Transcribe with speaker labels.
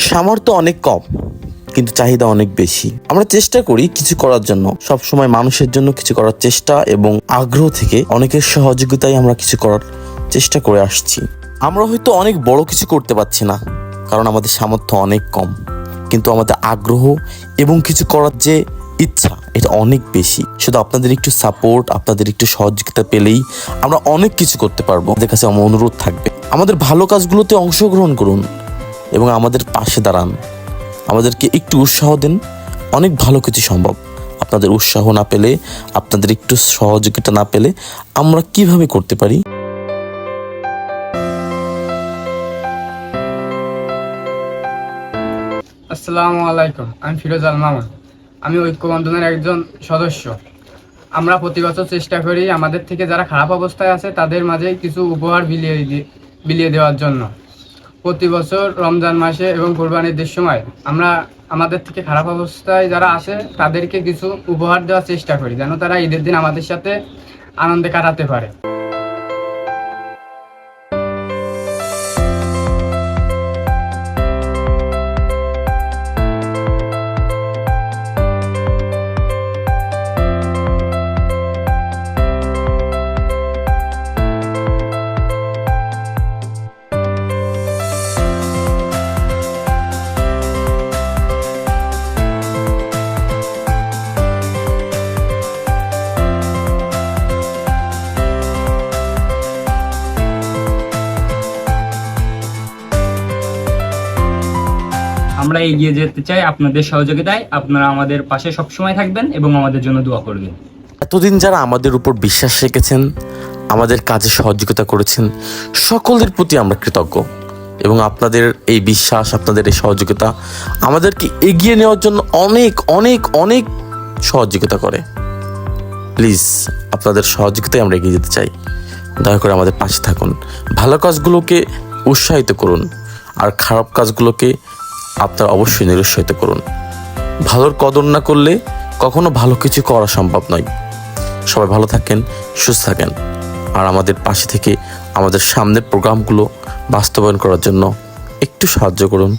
Speaker 1: সামর্থ্য অনেক কম কিন্তু চাহিদা অনেক বেশি। আমরা চেষ্টা করি কিছু করার জন্য, সবসময় মানুষের জন্য কিছু করার চেষ্টা এবং আগ্রহ থেকে অনেকের সহযোগিতায় আমরা কিছু করার চেষ্টা করে আসছি। আমরা হয়তো অনেক বড় কিছু করতে পারছি না, কারণ আমাদের সামর্থ্য অনেক কম, কিন্তু আমাদের আগ্রহ এবং কিছু করার যে ইচ্ছা এটা অনেক বেশি। শুধু আপনাদের একটু সাপোর্ট, আপনাদের একটু সহযোগিতা পেলেই আমরা অনেক কিছু করতে পারবো। আমাদের কাছে আমার অনুরোধ থাকবে, আমাদের ভালো কাজগুলোতে অংশগ্রহণ করুন এবং আমাদের পাশে দাঁড়ান, আমাদেরকে একটু উৎসাহ দেন। অনেক ভালো কিছু সম্ভব। আপনাদের উৎসাহ না পেলে, আপনাদের একটু সহযোগিতা না পেলে আমরা কিভাবে করতে পারি?
Speaker 2: আসসালামু আলাইকুম, আমি ফিরোজ আল মামুন। আমি ঐক্য বন্ধনের একজন সদস্য। আমরা প্রতি বছর চেষ্টা করি আমাদের থেকে যারা খারাপ অবস্থায় আছে তাদের মাঝে কিছু উপহার বিলিয়ে দেওয়ার জন্য। প্রতি বছর রমজান মাসে এবং কোরবানির ঈদের সময় আমরা আমাদের থেকে খারাপ অবস্থায় যারা আছে তাদেরকে কিছু উপহার দেওয়ার চেষ্টা করি, যেন তারা ঈদের দিন আমাদের সাথে আনন্দে কাটাতে পারে।
Speaker 3: আমরা এগিয়ে যেতে চাই আপনাদের সহযোগিতায়। আপনারা আমাদের পাশে সবসময় থাকবেন এবং আমাদের জন্য দোয়া করবেন।
Speaker 1: এতদিন যারা আমাদের উপর বিশ্বাস রেখেছেন, আমাদের কাজে সহযোগিতা করেছেন, সকলের প্রতি আমরা কৃতজ্ঞ। এবং আপনাদের এই বিশ্বাস, আপনাদের এই সহযোগিতা আমাদেরকে এগিয়ে নেওয়ার জন্য অনেক অনেক অনেক সহযোগিতা করে। প্লিজ, আপনাদের সহযোগিতায় আমরা এগিয়ে যেতে চাই। দয়া করে আমাদের পাশে থাকুন, ভালো কাজগুলোকে উৎসাহিত করুন, আর খারাপ কাজগুলোকে আপনারা অবশ্যই নিরুৎসাহিত করুন। ভালোর কদর না করলে কখনো ভালো কিছু করা সম্ভব নয়। সবাই ভালো থাকেন, সুস্থ থাকেন, আর আমাদের পাশে থেকে আমাদের সামনের প্রোগ্রামগুলো বাস্তবায়ন করার জন্য একটু সাহায্য করুন।